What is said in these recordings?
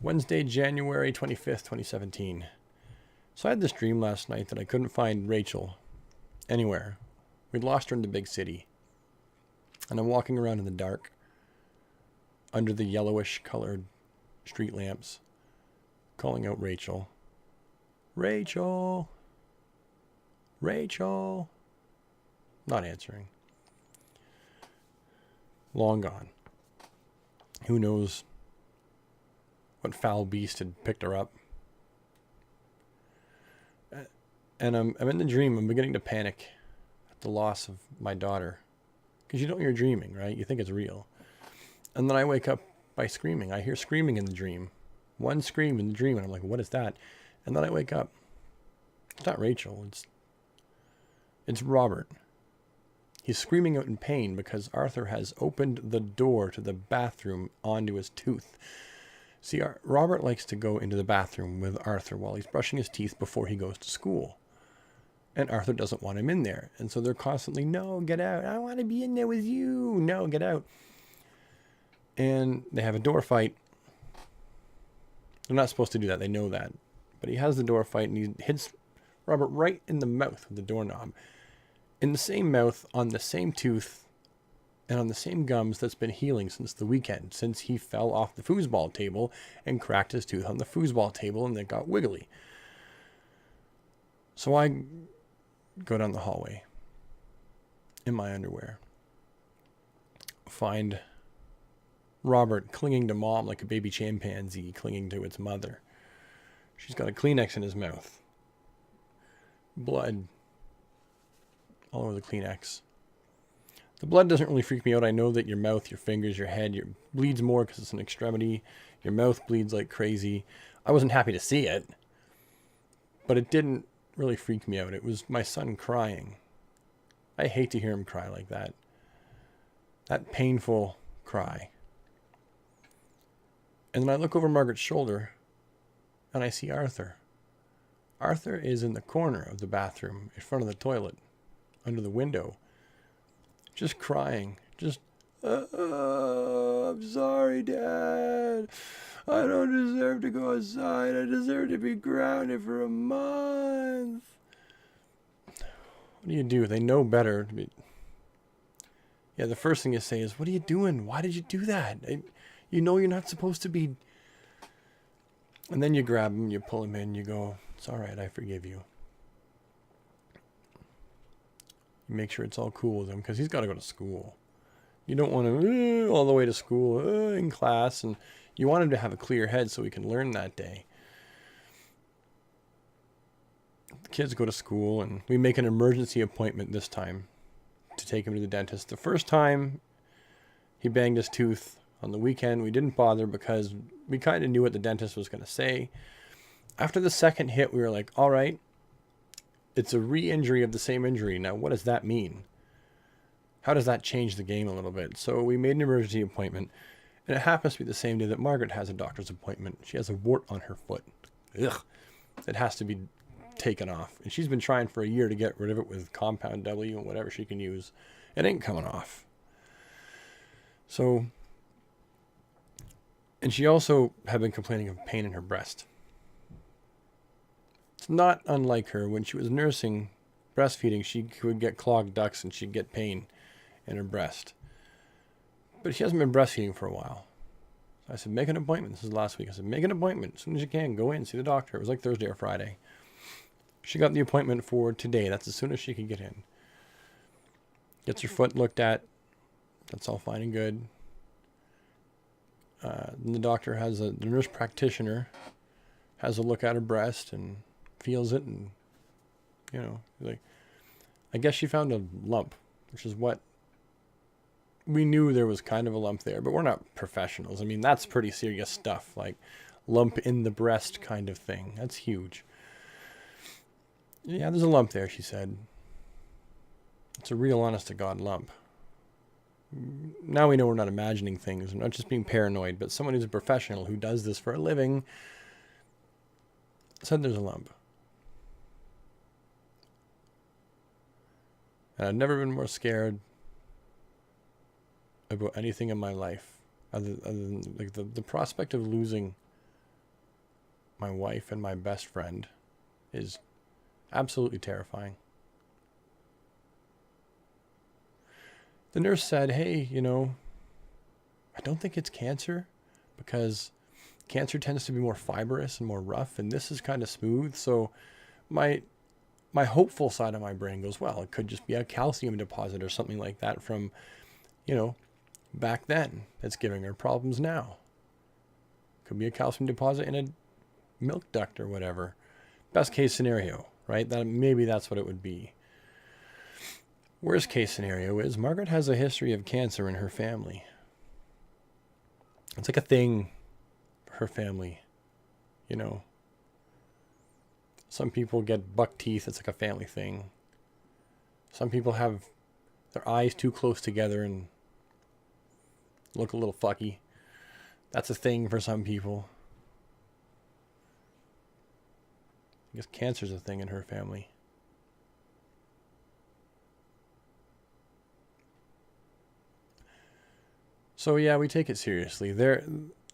Wednesday, January 25th, 2017. So I had this dream last night that I couldn't find Rachel anywhere. We'd lost her in the big city. And I'm walking around in the dark under the yellowish colored street lamps, calling out Rachel. Rachel! Rachel! Not answering. Long gone. Who knows what foul beast had picked her up. And I'm in the dream. I'm beginning to panic at the loss of my daughter. Because you know you're dreaming, right? You think it's real. And then I wake up by screaming. I hear screaming in the dream. One scream in the dream, and I'm like, what is that? And then I wake up. It's not Rachel. It's Robert. He's screaming out in pain because Arthur has opened the door to the bathroom onto his tooth. See, Robert likes to go into the bathroom with Arthur while he's brushing his teeth before he goes to school. And Arthur doesn't want him in there. And so they're constantly, no, get out. I want to be in there with you. No, get out. And they have a door fight. They're not supposed to do that. They know that. But he has the door fight and he hits Robert right in the mouth with the doorknob. In the same mouth, on the same tooth, and on the same gums that's been healing since the weekend, since he fell off the foosball table and cracked his tooth on the foosball table and it got wiggly. So I go down the hallway in my underwear, find Robert clinging to mom like a baby chimpanzee clinging to its mother. She's got a Kleenex in his mouth. Blood all over the Kleenex. The blood doesn't really freak me out. I know that your mouth, your fingers, your head bleeds more because it's an extremity. Your mouth bleeds like crazy. I wasn't happy to see it, but it didn't really freak me out. It was my son crying. I hate to hear him cry like that. That painful cry. And then I look over Margaret's shoulder and I see Arthur. Arthur is in the corner of the bathroom in front of the toilet, under the window, just crying. Just, I'm sorry, Dad. I don't deserve to go outside. I deserve to be grounded for a month. What do you do? They know better. Yeah, the first thing you say is, what are you doing? Why did you do that? You know you're not supposed to be. And then you grab him, you pull him in, you go, it's all right, I forgive you. You make sure it's all cool with him because he's got to go to school. You don't want him all the way to school in class, and you want him to have a clear head so he can learn that day. The kids go to school, and we make an emergency appointment this time to take him to the dentist. The first time he banged his tooth on the weekend, we didn't bother because we kind of knew what the dentist was going to say. After the second hit, we were like, all right, it's a re-injury of the same injury. Now, what does that mean? How does that change the game a little bit? So we made an emergency appointment, and it happens to be the same day that Margaret has a doctor's appointment. She has a wart on her foot. Ugh. It has to be taken off. And she's been trying for a year to get rid of it with Compound W and whatever she can use. It ain't coming off. So, and she also had been complaining of pain in her breast. It's not unlike her. When she was nursing, breastfeeding, she would get clogged ducts and she'd get pain in her breast. But she hasn't been breastfeeding for a while. So I said, make an appointment. This is last week. I said, make an appointment as soon as you can. Go in, see the doctor. It was like Thursday or Friday. She got the appointment for today. That's as soon as she could get in. Gets her foot looked at. That's all fine and good. Then the doctor has the nurse practitioner has a look at her breast and feels it, and like, I guess she found a lump, which is what we knew. There was kind of a lump there, but we're not professionals. I mean, that's pretty serious stuff, like lump in the breast kind of thing. That's huge. Yeah, there's a lump there, she said. It's a real honest to God lump. Now we know we're not imagining things. We're not just being paranoid, but someone who's a professional who does this for a living said there's a lump. And I've never been more scared about anything in my life other than like the prospect of losing my wife and my best friend is absolutely terrifying. The nurse said, hey, I don't think it's cancer because cancer tends to be more fibrous and more rough, and this is kind of smooth. So my hopeful side of my brain goes, well, it could just be a calcium deposit or something like that from, back then that's giving her problems now. Could be a calcium deposit in a milk duct or whatever. Best case scenario, right? Maybe that's what it would be. Worst case scenario is Margaret has a history of cancer in her family. It's like a thing for her family, Some people get buck teeth. It's like a family thing. Some people have their eyes too close together and look a little fucky. That's a thing for some people. I guess cancer's a thing in her family. So yeah, we take it seriously.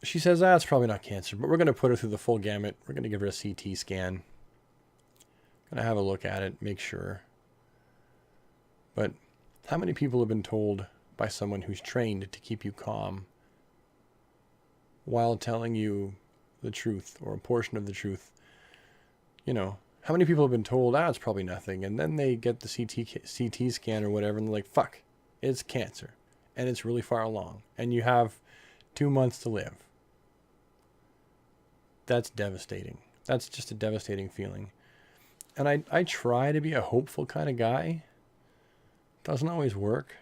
She says, it's probably not cancer, but we're going to put her through the full gamut. We're going to give her a CT scan. Going to have a look at it, make sure. But how many people have been told by someone who's trained to keep you calm while telling you the truth or a portion of the truth? How many people have been told, it's probably nothing, and then they get the CT scan or whatever, and they're like, fuck, it's cancer, and it's really far along, and you have 2 months to live. That's devastating. That's just a devastating feeling. And I try to be a hopeful kind of guy. Doesn't always work.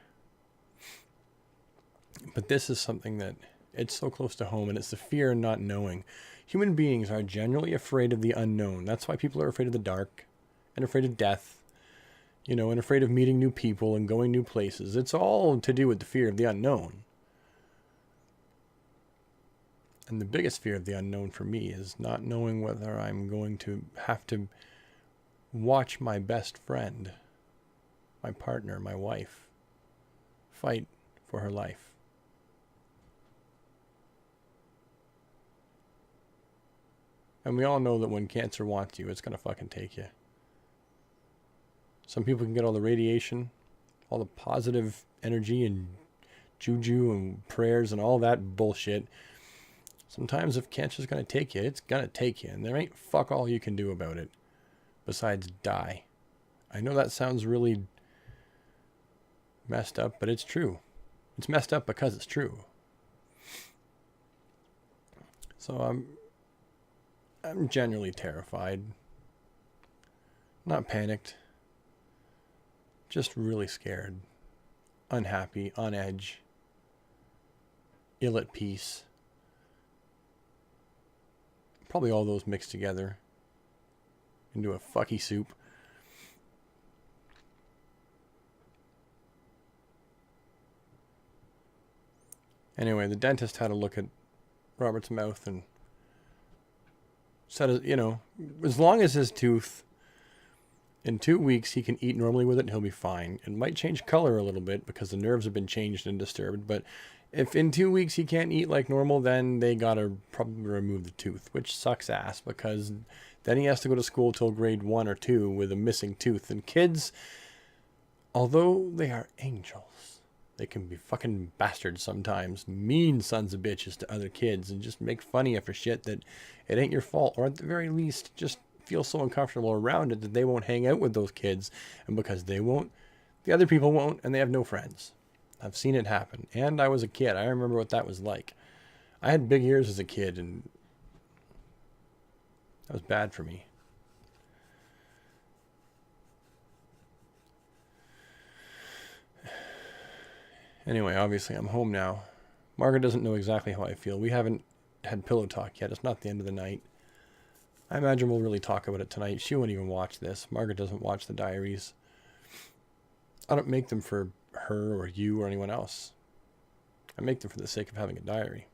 But this is something that it's so close to home, and it's the fear of not knowing. Human beings are generally afraid of the unknown. That's why people are afraid of the dark and afraid of death, and afraid of meeting new people and going new places. It's all to do with the fear of the unknown. And the biggest fear of the unknown for me is not knowing whether I'm going to have to watch my best friend, my partner, my wife, fight for her life. And we all know that when cancer wants you, it's going to fucking take you. Some people can get all the radiation, all the positive energy and juju and prayers and all that bullshit. Sometimes if cancer's going to take you, it's going to take you. And there ain't fuck all you can do about it besides die. I know that sounds really messed up, but it's true. It's messed up because it's true. So I'm genuinely terrified. Not panicked. Just really scared. Unhappy, on edge. Ill at peace. Probably all those mixed together into a fucky soup. Anyway, the dentist had a look at Robert's mouth and said, as long as his tooth, in 2 weeks, he can eat normally with it and he'll be fine. It might change color a little bit because the nerves have been changed and disturbed, but if in 2 weeks he can't eat like normal, then they gotta probably remove the tooth, which sucks ass because then he has to go to school till grade 1 or 2 with a missing tooth. And kids, although they are angels, they can be fucking bastards sometimes, mean sons of bitches to other kids and just make fun of you for shit that it ain't your fault, or at the very least just feel so uncomfortable around it that they won't hang out with those kids. And because they won't, the other people won't, and they have no friends. I've seen it happen. And I was a kid. I remember what that was like. I had big ears as a kid, and that was bad for me. Anyway, obviously I'm home now. Margaret doesn't know exactly how I feel. We haven't had pillow talk yet. It's not the end of the night. I imagine we'll really talk about it tonight. She won't even watch this. Margaret doesn't watch the diaries. I don't make them for her or you or anyone else. I make them for the sake of having a diary.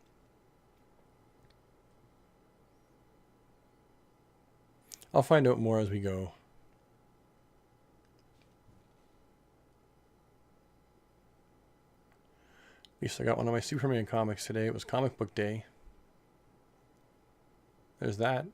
I'll find out more as we go. At least I got one of my Superman comics today. It was comic book day. There's that.